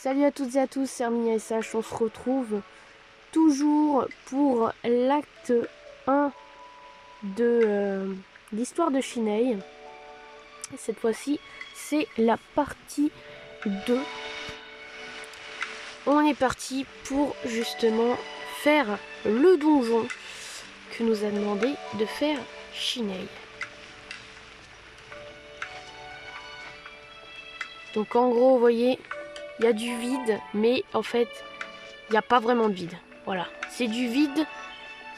Salut à toutes et à tous, c'est Herminia SH. On se retrouve toujours pour l'acte 1 de l'histoire de Shenhe. Cette fois-ci, c'est la partie 2. On est parti pour justement faire le donjon que nous a demandé de faire Shenhe. Donc en gros, vous voyez, il y a du vide, mais en fait, il n'y a pas vraiment de vide. Voilà, c'est du vide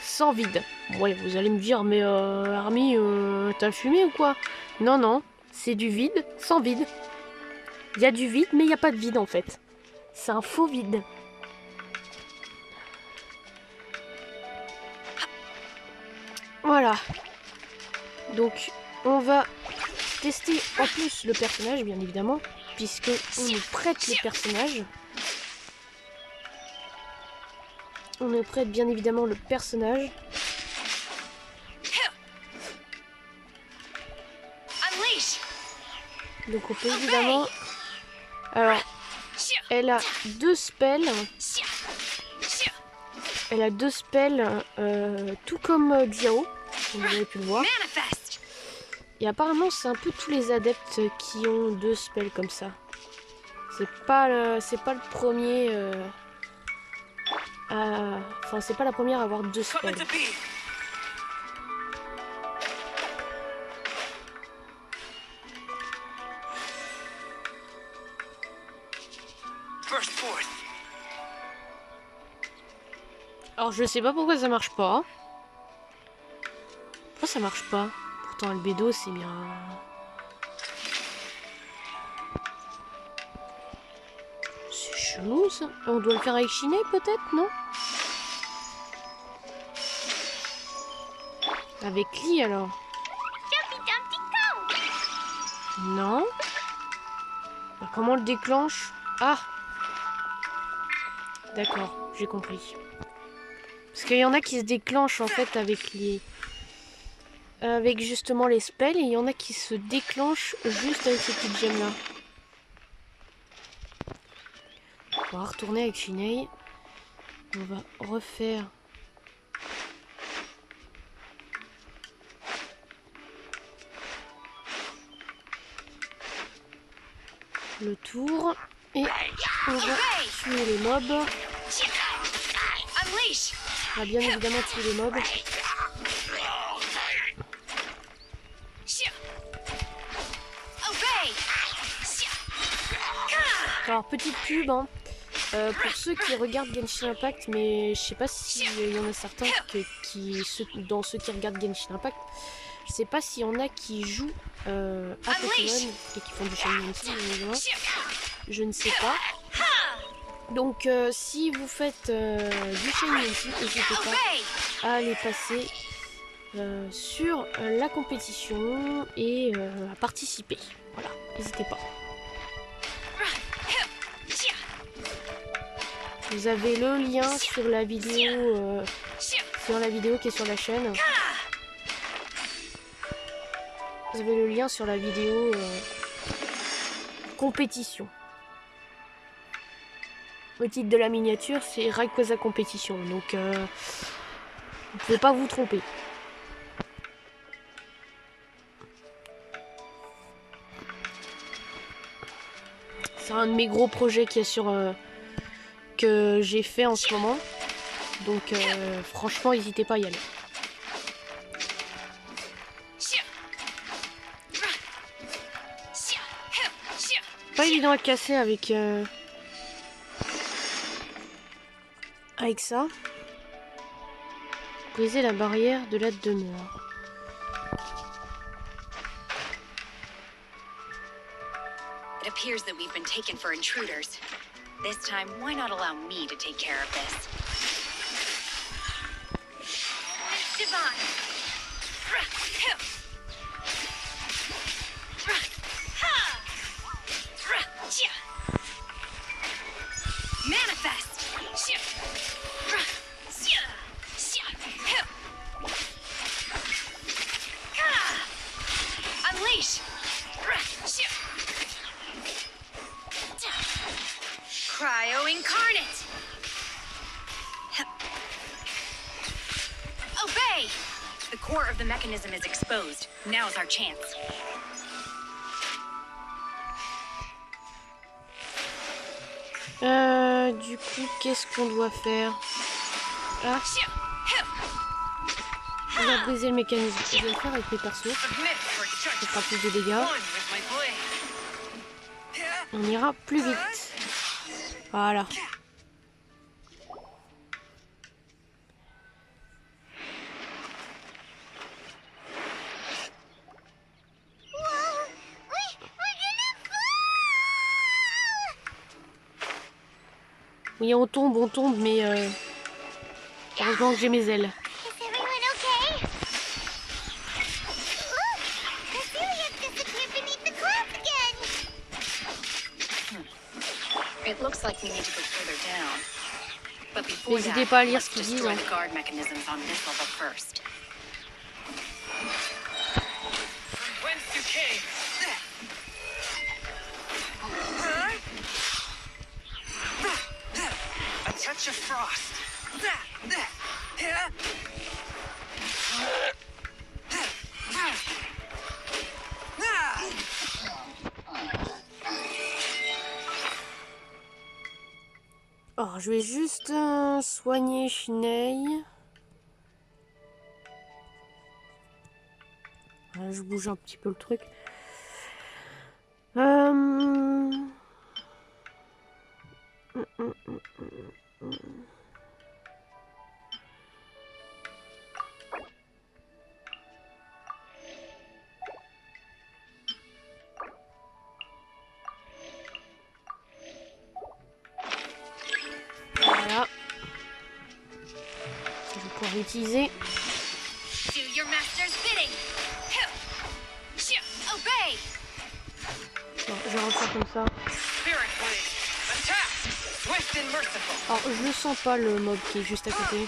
sans vide. Ouais, vous allez me dire, mais Army, t'as fumé ou quoi? Non, non, c'est du vide sans vide. Il y a du vide, mais il n'y a pas de vide en fait. C'est un faux vide. Voilà. Donc, on va tester en plus le personnage, bien évidemment, puisque on nous prête les personnages. On nous prête bien évidemment le personnage. Donc on peut évidemment... Alors, elle a deux spells. Elle a deux spells, tout comme Xiao, comme vous avez pu le voir. Et apparemment, c'est un peu tous les adeptes qui ont deux spells comme ça. C'est pas le premier... Enfin, c'est pas la première à avoir deux spells. Alors, je sais pas pourquoi ça marche pas. Pourquoi ça marche pas? Pourtant, Albedo, c'est bien... C'est chelou, ça. On doit le faire avec Shenhe, peut-être, non? Avec Lee, alors? Non. Alors, comment on le déclenche? Ah! D'accord, j'ai compris. Parce qu'il y en a qui se déclenchent, en fait, avec les... Avec justement les spells, et il y en a qui se déclenchent juste avec ces petites gemmes-là. On va retourner avec Shenhe. On va refaire... le tour. Et on va tuer les mobs. On va bien évidemment tuer les mobs. Alors, petite pub, hein. Pour ceux qui regardent Genshin Impact, mais je sais pas s'il y en a certains dans ceux qui regardent Genshin Impact, je sais pas s'il y en a qui jouent à Pokémon et qui font du Shenhe, je ne sais pas. Donc si vous faites du Shenhe, n'hésitez pas à aller passer sur la compétition et à participer. Voilà, n'hésitez pas. Vous avez le lien sur la vidéo qui est sur la chaîne. Vous avez le lien sur la vidéo compétition. Le titre de la miniature, c'est Règles compétition. Donc, vous ne pouvez pas vous tromper. C'est un de mes gros projets qui est sur... que j'ai fait en ce moment, donc franchement n'hésitez pas à y aller. Pas évident à casser avec ça. Briser la barrière de la demeure. It appears that we've been taken for intruders. This time, why not allow me to take care of this? Divine. Manifest. Unleash. Cryo incarnate. Obey. The core of the mechanism is exposed. Now's our chance. Du coup, qu'est-ce qu'on doit faire? Ah. On va briser le mécanisme. Je vais le faire avec les persos. Ça fera plus de dégâts. On ira plus vite. Voilà. Oui, on tombe, mais heureusement que j'ai mes ailes. N'hésitez pas à lire ce qu'ils disent. Hein. Alors, je vais juste soigner Shenhe. Je bouge un petit peu le truc. Voilà. Je vais pouvoir l'utiliser. Bon, je vais refaire comme ça. Alors, je le sens pas le mob qui est juste à côté.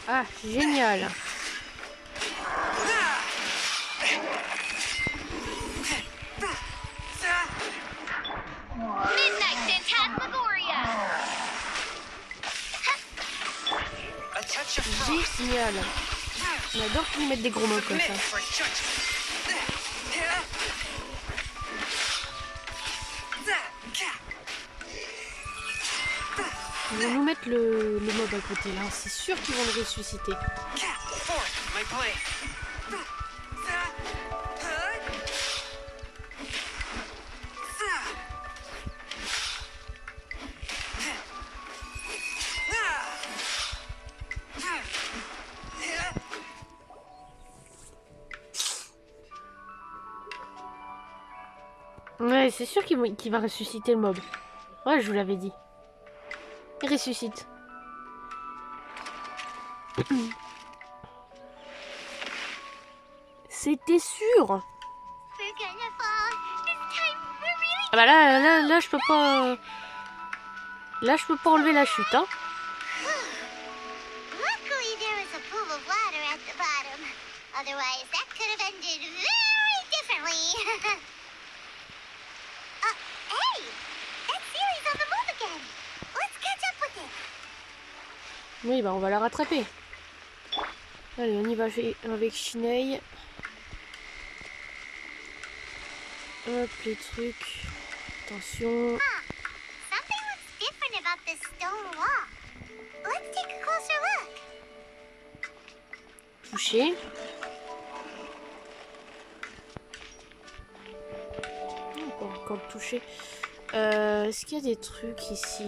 Ah, génial. Génial. On adore qu'ils mettent des gros mots comme ça. Ils vont nous mettre le mob à côté là. C'est sûr qu'ils vont le ressusciter. Ouais, c'est sûr qu'il va ressusciter le mob. Ouais, je vous l'avais dit. Il ressuscite. C'était sûr. Ah bah là, je peux pas... Là, je peux pas enlever la chute, hein. Oui, bah on va la rattraper. Allez, on y va avec Shenhe. Hop, les trucs. Attention. Toucher. Encore le toucher. Est-ce qu'il y a des trucs ici?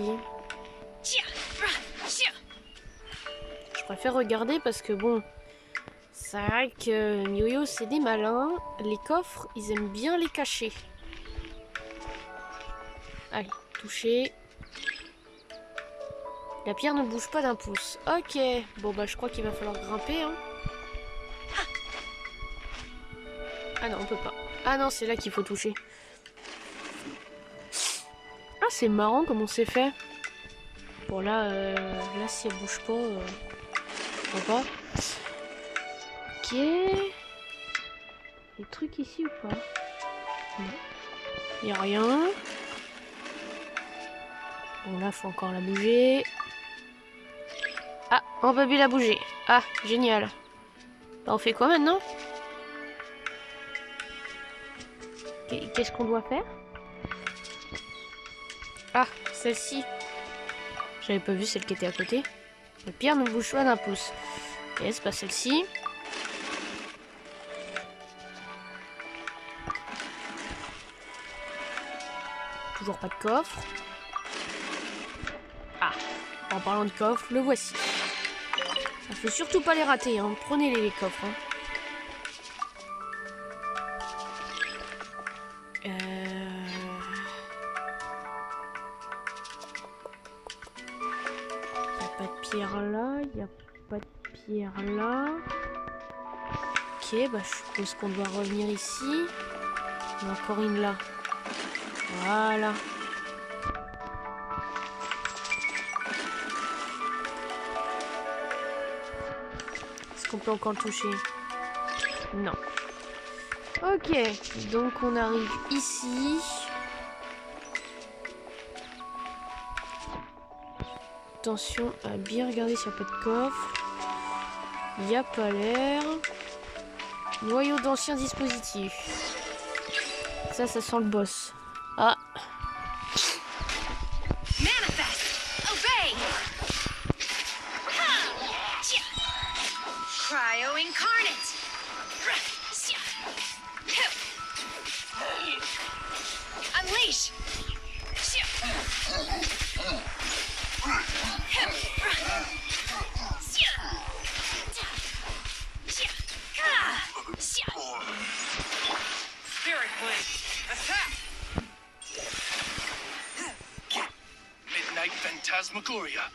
Je préfère regarder parce que bon, c'est vrai que Miyo c'est des malins. Les coffres, ils aiment bien les cacher. Allez, toucher. La pierre ne bouge pas d'un pouce. Ok, bon bah je crois qu'il va falloir grimper. Hein. Ah non, on peut pas. Ah non, c'est là qu'il faut toucher. Ah, c'est marrant comment c'est fait. Bon là, là si elle bouge pas, on va pas. Ok. Des trucs ici ou pas? Non. Y a rien. Bon, là, faut encore la bouger. Ah, on peut plus la bouger. Ah, génial. Bah, on fait quoi maintenant? Qu'est-ce qu'on doit faire? Ah, celle-ci. J'avais pas vu celle qui était à côté. Le pire ne bouge pas d'un pouce. Ok, c'est pas celle-ci. Toujours pas de coffre. Ah, en parlant de coffre, le voici. Il faut surtout pas les rater, hein. Prenez les coffres. Hein. Y a pas de pierre là, y a pas de pierre là. Ok, bah je suppose qu'on doit revenir ici. Il y en a encore une là. Voilà. Est-ce qu'on peut encore le toucher? Non. Ok, donc on arrive ici. Attention à bien regarder s'il n'y a pas de coffre. Il n'y a pas l'air. Noyau d'ancien dispositif. Ça sent le boss. Ah. Manifest! Obey! Cryo incarnate! Unleash! Spirit Blade! Attack! Midnight Phantasmagoria.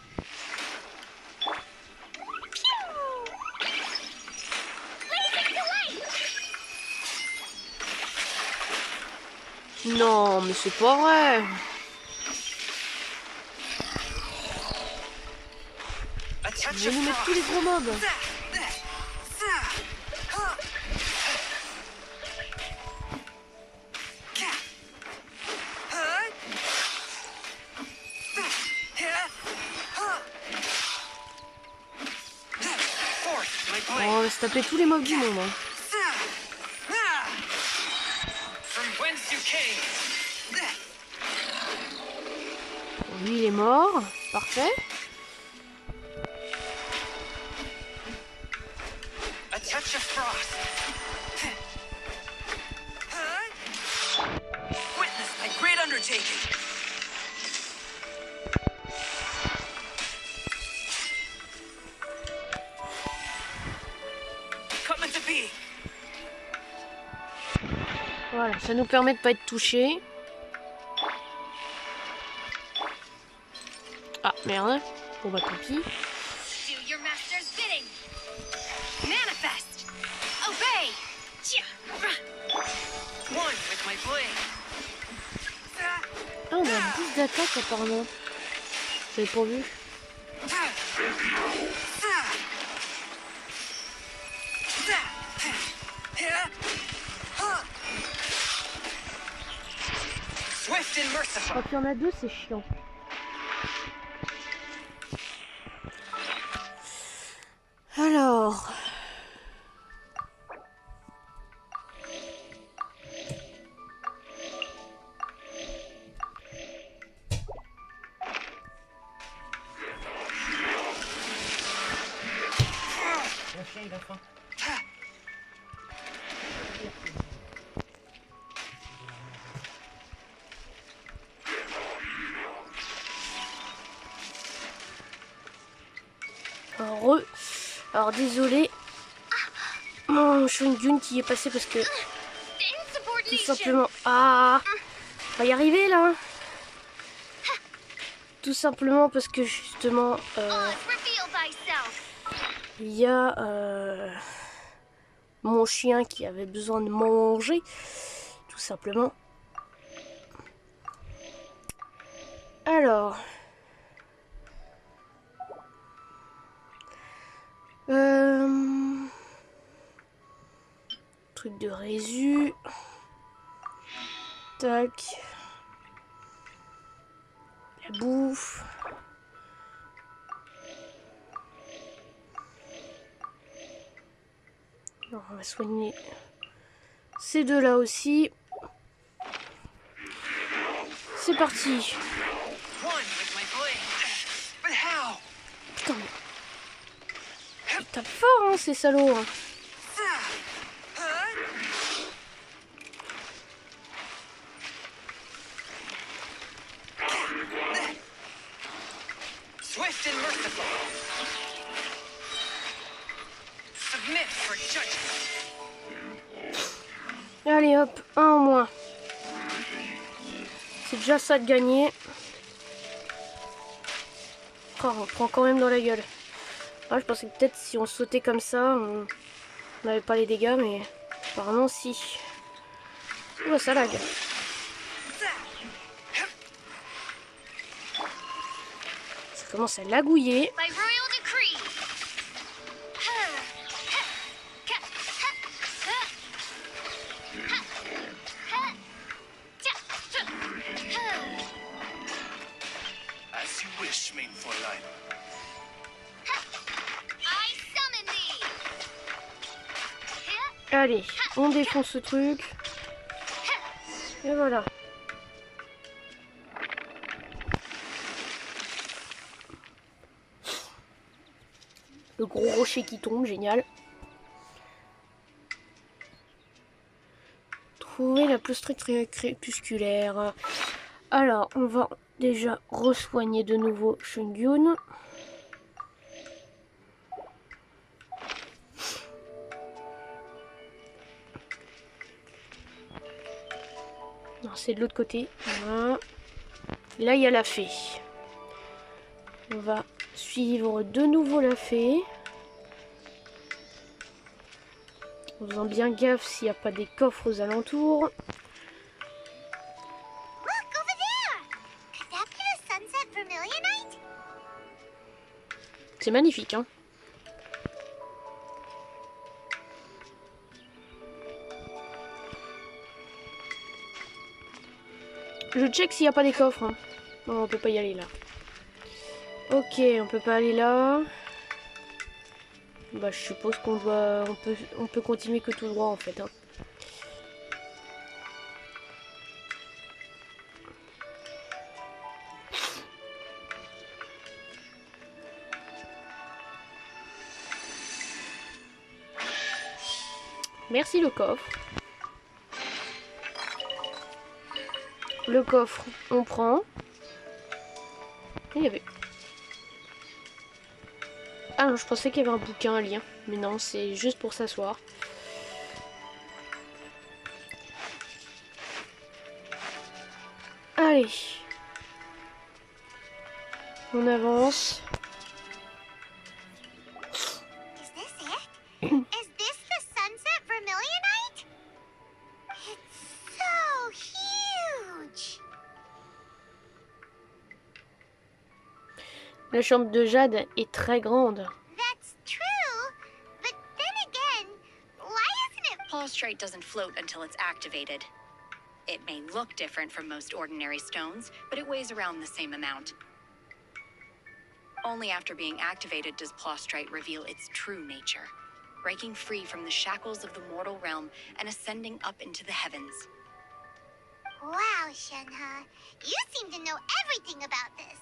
Non, mais c'est pas vrai. Je vais nous mettre tous les gros mobs. Oh, on va se taper tous les mobs du monde. Hein. Lui, il est mort. Parfait. A touch of frost. Witness my great undertaking. Coming to be. Voilà, ça nous permet de pas être touchés. Ah, merde. Bon bah tant pis. Do your master's bidding. Manifest. Obey. One with my blade. Ah, on a 10 d'attaque apparemment. J'avais pas vu. Swift and merciful. Quand il y en a deux, c'est chiant. Alors... Le chien, il a faim. Alors désolé. Mon Shungun qui est passé parce que... Tout simplement... Ah, on va y arriver là. Tout simplement parce que justement... il y a... mon chien qui avait besoin de manger. Tout simplement. Alors... truc de résu. Tac. La bouffe. Alors, on va soigner ces deux-là aussi. C'est parti. One with my blade. But how? Putain, mais... Ils tapent fort, hein, ces salauds. Hein. Swift and merciful. Submit for judgment. Allez hop, un en moins. C'est déjà ça de gagner. Oh, on prend quand même dans la gueule. Ah, je pensais que peut-être si on sautait comme ça, on n'avait pas les dégâts, mais apparemment si. Oh, ça lag. Ça commence à lagouiller. By royal decree. As you wish, mein Fräulein. I summon thee. Allez, on défonce ce truc. Et voilà. Le gros rocher qui tombe, génial. Trouver la plus stricte crépusculaire. Alors, on va déjà re-soigner de nouveau Shungyun. Non, c'est de l'autre côté. Voilà. Là, il y a la fée. On va suivre de nouveau la fée. En faisant bien gaffe s'il n'y a pas des coffres aux alentours. Look over there. Could that be the sunset vermilionite? C'est magnifique, hein. Je check s'il n'y a pas des coffres. Hein. Non, on peut pas y aller là. Ok, on peut pas aller là. Bah, je suppose qu'on doit, on peut continuer que tout droit en fait. Hein. Merci le coffre. Le coffre, on prend. Il y avait... Ah non, je pensais qu'il y avait un bouquin, un lien. Mais non, c'est juste pour s'asseoir. Allez. On avance. Is this it? Is this the sunset vermilionite? It's so huge. La chambre de Jade est très grande. That's true, but then again, why isn't it? Plaustrate doesn't float until it's activated. It may look different from most ordinary stones, but it weighs around the same amount. Only after being activated does Plaustrate reveal its true nature, breaking free from the shackles of the mortal realm and ascending up into the heavens. Wow, Shenhe, you seem to know everything about this.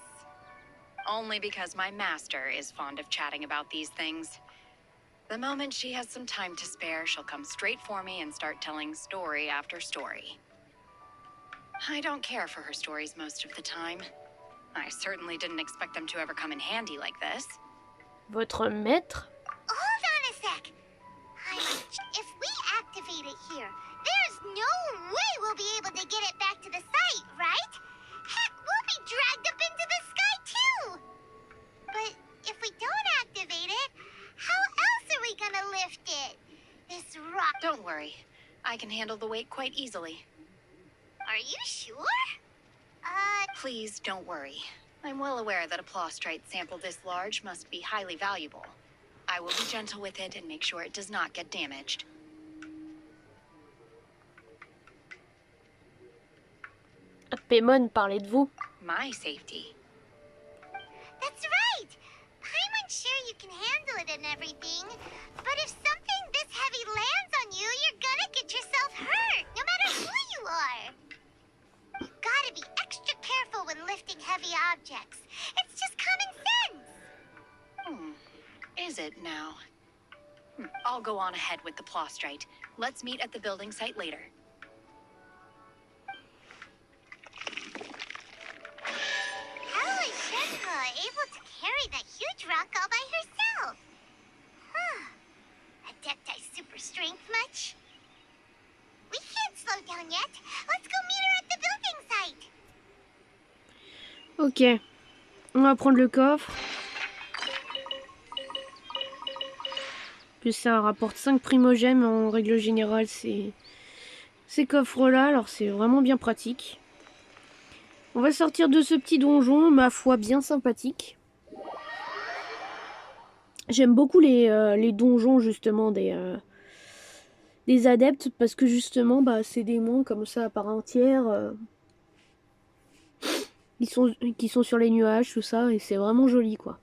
Only because my master is fond of chatting about these things. The moment she has some time to spare, she'll come straight for me and start telling story after story. I don't care for her stories most of the time. I certainly didn't expect them to ever come in handy like this. Votre maître? Hold on a sec. If we activate it here, there's no way we'll be able to get it back to the site, right? Heck, we'll be dragged up into the sky too. But if we don't activate it, how else are we gonna lift it? This rock... Don't worry. I can handle the weight quite easily. Are you sure? Please don't worry. I'm well aware that a plaustrite sample this large must be highly valuable. I will be gentle with it and make sure it does not get damaged. Paimon parlait de vous. my safety. That's right. Paimon's sure you can handle it and everything, but if something this heavy lands on you, you're gonna get yourself hurt, no matter who you are. You gotta be extra careful when lifting heavy objects. It's just common sense. Is it now? I'll go on ahead with the plastrite. Let's meet at the building site later. How is Shenhe able to carry that huge rock all by herself? Adepti super strength much? We can't slow down yet. Let's go meet her at the building site. Ok. On va prendre le coffre. Puis ça rapporte 5 primogèmes en règle générale, ces coffres-là. Alors c'est vraiment bien pratique. On va sortir de ce petit donjon, ma foi, bien sympathique. J'aime beaucoup les donjons, justement, des adeptes, parce que, justement, bah, c'est des mondes comme ça, à part entière, qui sont sur les nuages, tout ça, et c'est vraiment joli, quoi.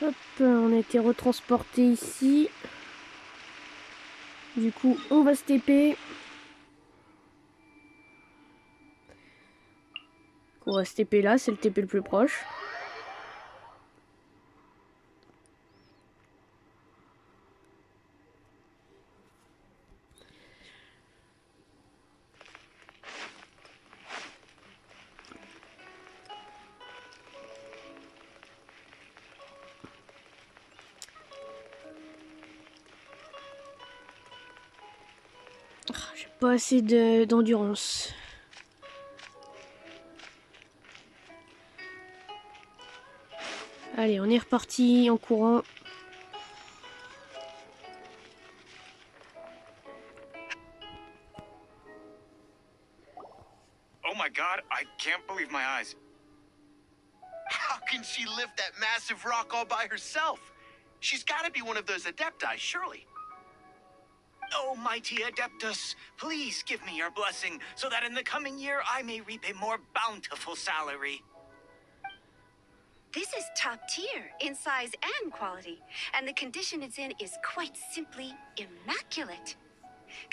Hop, on a été retransporté ici. Du coup, on va se TP. On va se TP là, c'est le TP le plus proche. J'ai pas assez d'endurance. Allez, on est reparti en courant. Oh my god, I can't believe my eyes. How can she lift that massive rock all by herself? She's gotta be one of those adepti, surely. Oh, mighty Adeptus, please give me your blessing so that in the coming year I may reap a more bountiful salary. This is top tier in size and quality, and the condition it's in is quite simply immaculate.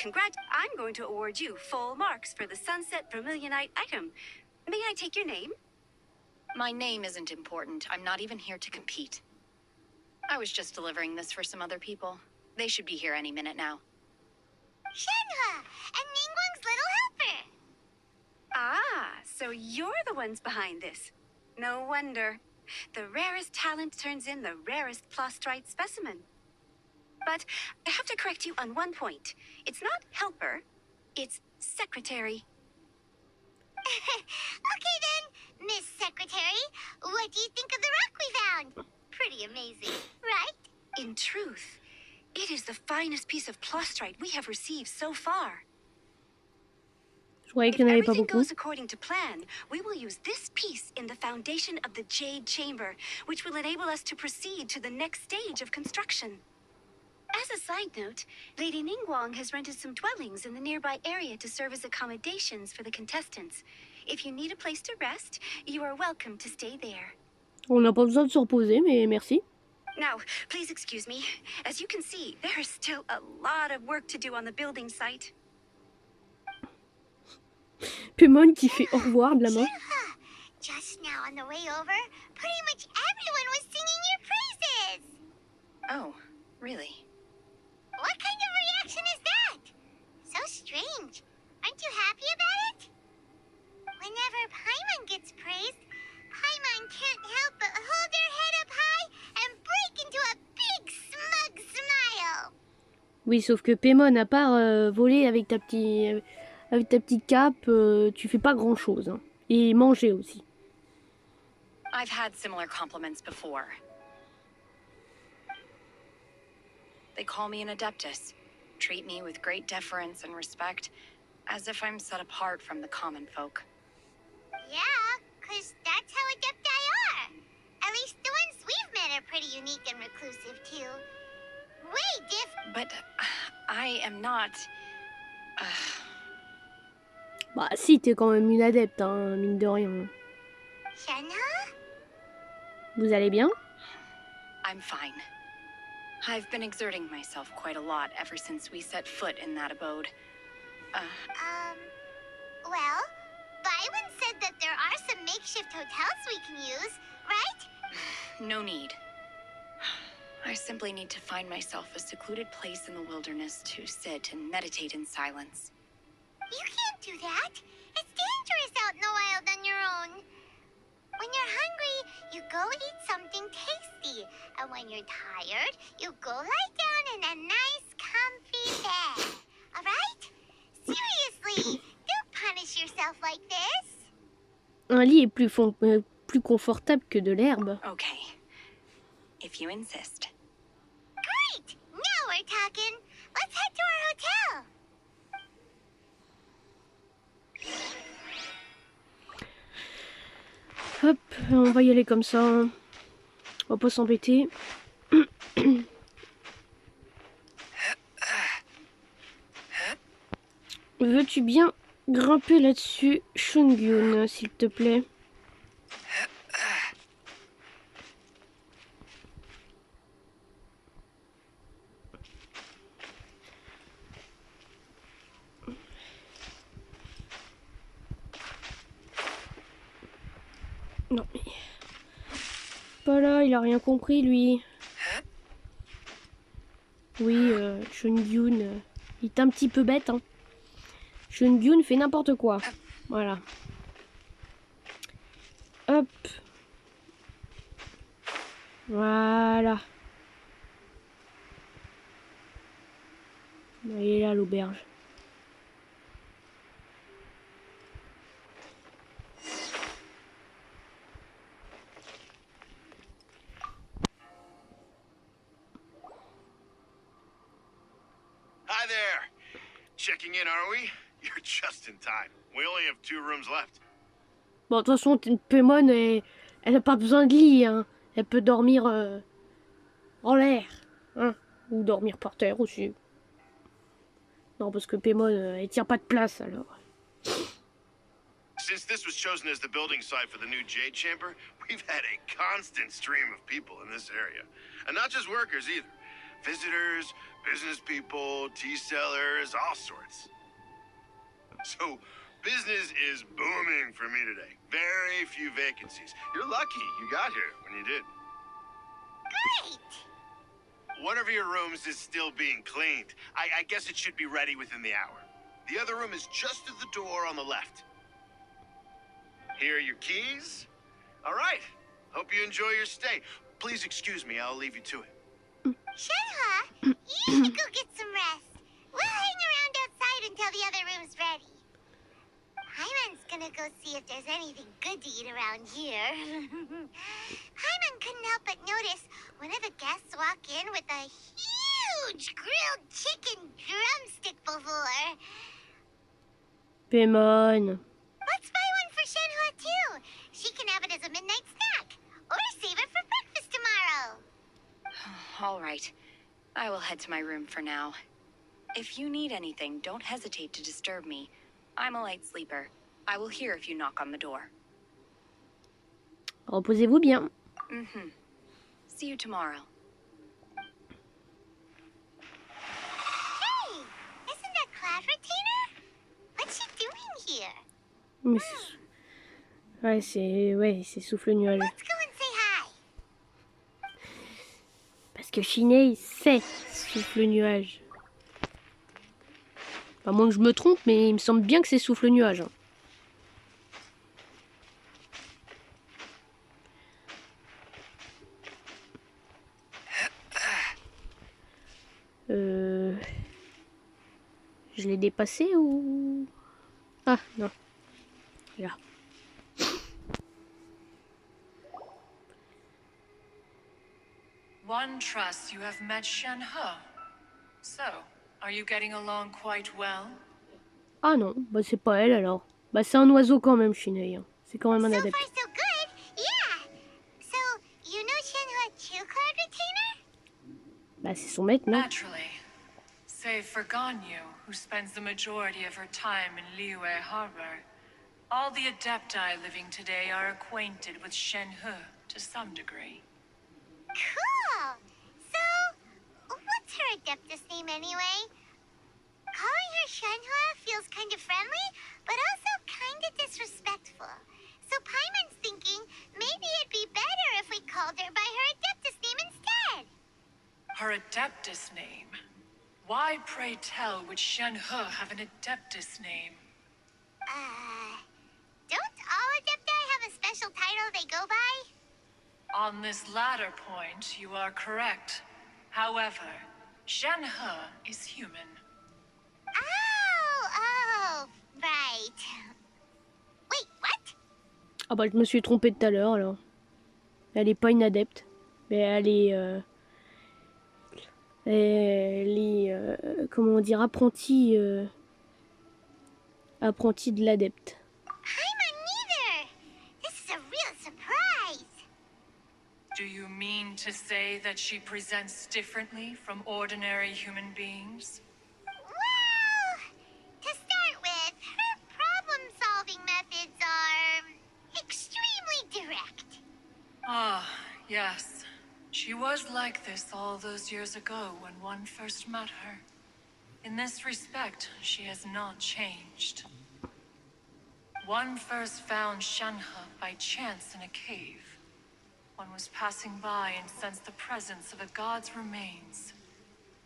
I'm going to award you full marks for the Sunset Vermilionite item. May I take your name? My name isn't important. I'm not even here to compete. I was just delivering this for some other people. They should be here any minute now. Shenhe, and Ningguang's little helper. Ah, so you're the ones behind this. No wonder. The rarest talent turns in the rarest plastrite specimen. But I have to correct you on one point. It's not helper, it's secretary. Okay then, Miss Secretary, what do you think of the rock we found? Pretty amazing, right? In truth, it is the finest piece of plastrite we have received so far. Je croyais If qu'il n'y en avait pas everything beaucoup. goes according to plan, we will use this piece in the foundation of the Jade Chamber, which will enable us to proceed to the next stage of construction. As a side note, Lady Ningguang has rented some dwellings in the nearby area to serve as accommodations for the contestants. If you need a place to rest, you are welcome to stay there. On n'a pas besoin de se reposer, mais merci. Now, please excuse me. As you can see, there is still a lot of work to do on the building site. Paimon qui fait au revoir de la main. Shenhe, just now on the way over, pretty much everyone was singing your praises. Oh, really? What kind of reaction is that? So strange. Aren't you happy about it? Whenever Paimon gets praised, Paimon can't help but hold her head up high and break into a big smug smile. Oui, sauf que Paimon, à part voler avec ta petite cape, tu fais pas grand chose. Hein. Et manger aussi. I've had similar compliments before. They call me an adeptus, treat me with great deference and respect, as if I'm set apart from the common folk. Yeah, 'cause that's how adepti are. At least the ones we've met are pretty unique and reclusive, too. Way different. But I am not... Bah si, t'es quand même une adepte, hein, mine de rien. Shenhe? Vous allez bien? I'm fine. I've been exerting myself quite a lot ever since we set foot in that abode. Well, Byron said that there are some makeshift hotels we can use, right? No need. I simply need to find myself a secluded place in the wilderness to sit and meditate in silence. You can't do that. It's dangerous out in the wild on your own. When you're hungry, you go eat something tasty. And when you're tired, you go lie down in a nice, comfy bed. Alright? Seriously, don't punish yourself like this. Un lit est plus confortable que de l'herbe. Okay. If you insist. Great! Now we're talking. Let's head to our hotel. Hop, on va y aller comme ça. On va pas s'embêter. Veux-tu bien grimper là-dessus, Shungyun, s'il te plaît? Non, mais... Pas là, il a rien compris, lui. Oui, Shungyun, il est un petit peu bête, hein. Shungyun fait n'importe quoi. Voilà. Hop. Voilà. Il est là, l'auberge. Hi there. Checking in, are we? You're just in time. We only have 2 rooms left. Bon, de toute façon, Paimon, elle n'a pas besoin de lit, hein. Elle peut dormir en l'air, hein. Ou dormir par terre aussi. Non, parce que Paimon, elle tient pas de place, alors. Since this was chosen as the building site for the new Jade Chamber, we've had a constant stream of people in this area. And not just workers either. Visitors, business people, tea sellers, all sorts. So, business is booming for me today. Very few vacancies. You're lucky you got here when you did. Great! One of your rooms is still being cleaned. I guess it should be ready within the hour. The other room is just at the door on the left. Here are your keys. All right. Hope you enjoy your stay. Please excuse me, I'll leave you to it. Shenhe, you should go get some rest. We'll hang around outside until the other room's ready. Hyman's gonna go see if there's anything good to eat around here. Hyman couldn't help but notice one of the guests walk in with a huge grilled chicken drumstick before. Paimon. Let's buy one for Shenhe too. She can have it as a midnight snack. Or save it for breakfast tomorrow. All right. I will head to my room for now. If you need anything, don't hesitate to disturb me. I'm a light sleeper. I will hear if you knock on the door. Reposez-vous bien. Mm-hmm. See you tomorrow. Hey, isn't that Cloud Retainer? What's she doing here? Mais c'est souffle nuage. Let's go and say hi. Parce que Shenhe, c'est souffle nuage. À moins que je me trompe, mais il me semble bien que c'est souffle nuage. Hein. Je l'ai dépassé ou... Ah, non. Là. One trusts you have met Shenhe. So, are you getting along quite well? Ah non, bah c'est pas elle alors. Bah c'est un oiseau quand même, Shenhe. Hein. C'est quand même un So adepte. far, so good. Yeah. So, you know Shenhe Acte cloud retainer? Bah c'est son maître, non? Naturally. Save for Ganyu, who spends the majority of her time in Liyue Harbor. All the Adepti living today are acquainted with Shenhe to some degree. Cool. So, what's her adeptus name anyway? Calling her Shenhe feels kind of friendly, but also kind of disrespectful. So Paimon's thinking maybe it'd be better if we called her by her adeptus name instead. Her Adeptus name? Why, pray tell, would Shenhe have an Adeptus name? Don't all adepti have a special title they go by? On this latter point, you are correct. However, Shenhe is human. Oh, right. Wait, what? Ah bah je me suis trompée tout à l'heure alors. Elle est pas une adepte, mais elle est comment dire, apprentie de l'adepte. Paimon neither. This is a real surprise. Do you mean to say that she presents differently from ordinary human beings? Well, to start with, her problem-solving methods are extremely direct. Ah, yes. She was like this all those years ago when one first met her. In this respect, she has not changed. One first found Shenhe by chance in a cave. One was passing by and sensed the presence of a god's remains.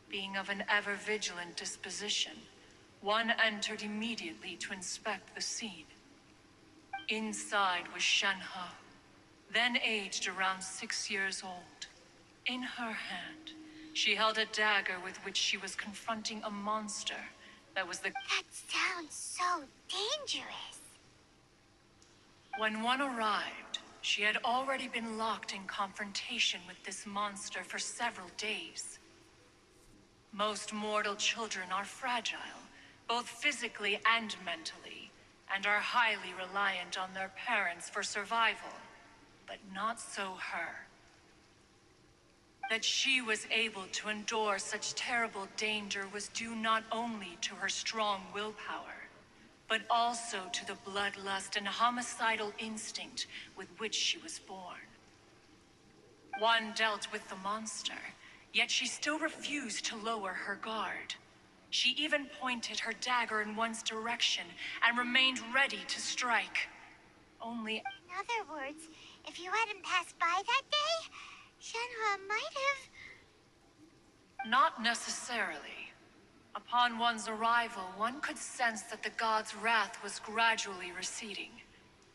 Being of an ever-vigilant disposition, one entered immediately to inspect the scene. Inside was Shenhe, then aged around 6 years old. In her hand, she held a dagger with which she was confronting a monster that was the... That sounds so dangerous. When one arrived, she had already been locked in confrontation with this monster for several days. Most mortal children are fragile, both physically and mentally, and are highly reliant on their parents for survival. But not so her. That she was able to endure such terrible danger was due not only to her strong willpower, but also to the bloodlust and homicidal instinct with which she was born. One dealt with the monster, yet she still refused to lower her guard. She even pointed her dagger in one's direction and remained ready to strike. Only... In other words, if you hadn't passed by that day, Shenhe might have... Not necessarily. Upon one's arrival, one could sense that the god's wrath was gradually receding.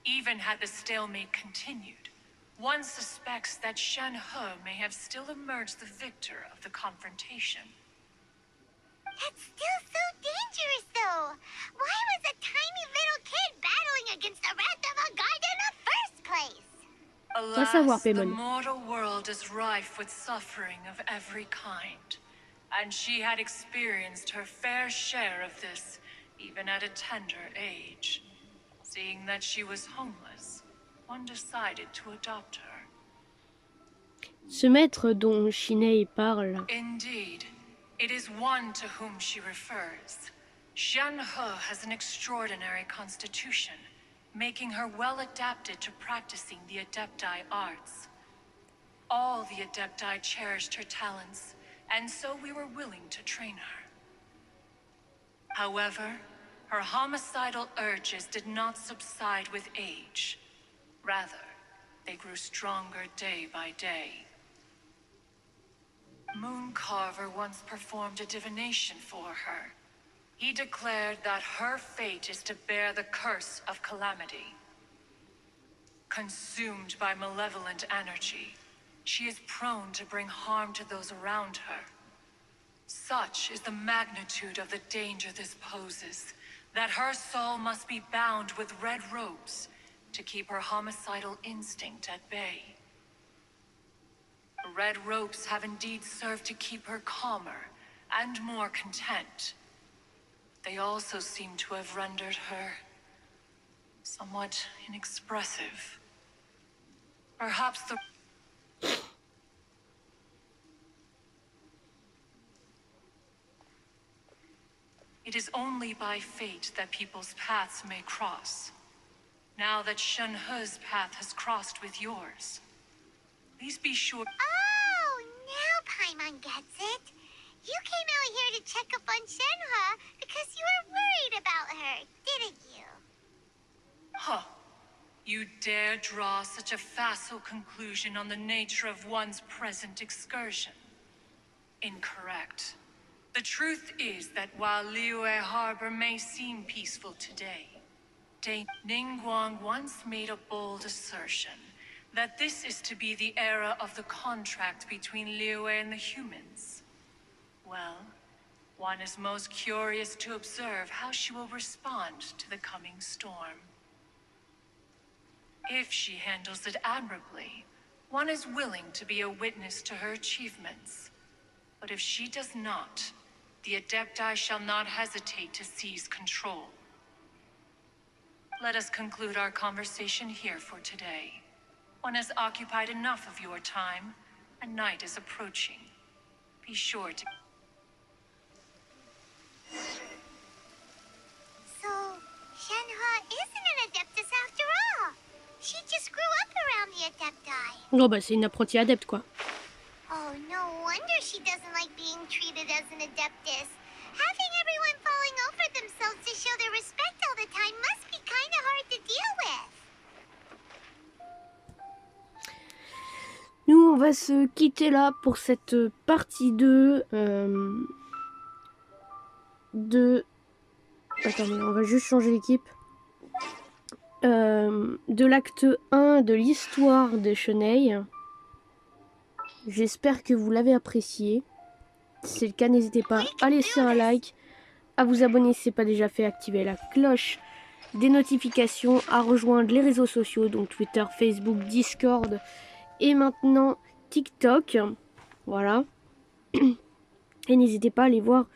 Even had the stalemate continued, one suspects that Shenhe may have still emerged the victor of the confrontation. That's still so dangerous, though. Why was a tiny little kid battling against the wrath of a god in the first place? Va savoir, Alas, the Paimon. mortal world is rife with suffering of every kind. And she had experienced her fair share of this, even at a tender age. Seeing that she was homeless, one decided to adopt her. Ce maître dont Shenhe parle, Indeed, it is one to whom she refers. Shenhe has an extraordinary constitution, making her well adapted to practicing the Adepti arts. All the Adepti cherished her talents, and so we were willing to train her. However, her homicidal urges did not subside with age. Rather, they grew stronger day by day. Mooncarver once performed a divination for her. He declared that her fate is to bear the curse of calamity. Consumed by malevolent energy, she is prone to bring harm to those around her. Such is the magnitude of the danger this poses, that her soul must be bound with red ropes to keep her homicidal instinct at bay. The red ropes have indeed served to keep her calmer, and more content. They also seem to have rendered her somewhat inexpressive. Perhaps the... It is only by fate that people's paths may cross. Now that Shenhe's path has crossed with yours, please be sure... Oh, now Paimon gets it. You came out here to check up on Shenhe because you were worried about her, didn't you? Huh. You dare draw such a facile conclusion on the nature of one's present excursion? Incorrect. The truth is that while Liyue Harbor may seem peaceful today, Ningguang once made a bold assertion that this is to be the era of the contract between Liyue and the humans. Well, one is most curious to observe how she will respond to the coming storm. If she handles it admirably, one is willing to be a witness to her achievements. But if she does not, the Adepti shall not hesitate to seize control. Let us conclude our conversation here for today. One has occupied enough of your time, and night is approaching. Be sure to... So, Shenhe isn't an Adeptus after all. She just grew up around the Adepti. Oh bah c'est une apprentie adepte quoi. Oh, no wonder she doesn't like being treated as an Adeptus. Having everyone falling over themselves to show their respect all the time must be kind of hard to deal with. Nous on va se quitter là pour cette partie 2 Attendez, on va juste changer l'équipe. De l'acte 1 de l'histoire de Shenhe. J'espère que vous l'avez apprécié. Si c'est le cas, n'hésitez pas à laisser un like, à vous abonner si ce n'est pas déjà fait, activer la cloche des notifications, à rejoindre les réseaux sociaux, donc Twitter, Facebook, Discord et maintenant TikTok. Voilà. Et n'hésitez pas à aller voir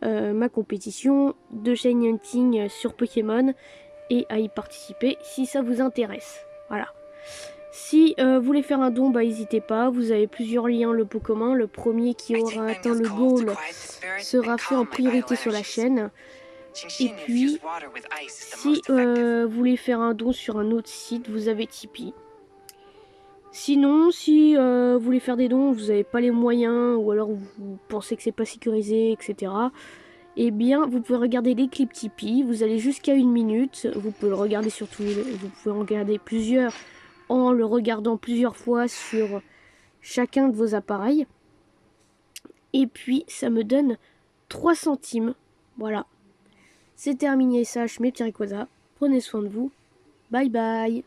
ma compétition de Shiny Hunting sur Pokémon et à y participer si ça vous intéresse. Voilà. Si vous voulez faire un don, bah n'hésitez pas. Vous avez plusieurs liens le pot commun. Le premier qui aura atteint le goal sera fait en priorité sur la chaîne. Et puis, si vous voulez faire un don sur un autre site, vous avez Tipeee. Sinon, si vous voulez faire des dons, vous n'avez pas les moyens, ou alors vous pensez que c'est pas sécurisé, etc. Eh bien, vous pouvez regarder les clips Tipeee. Vous allez jusqu'à 1 minute. Vous pouvez le regarder sur tous les... Vous pouvez en regarder plusieurs en le regardant plusieurs fois sur chacun de vos appareils. Et puis, ça me donne 3 centimes. Voilà. C'est terminé, ça, mes petits Rayquaza. Prenez soin de vous. Bye bye.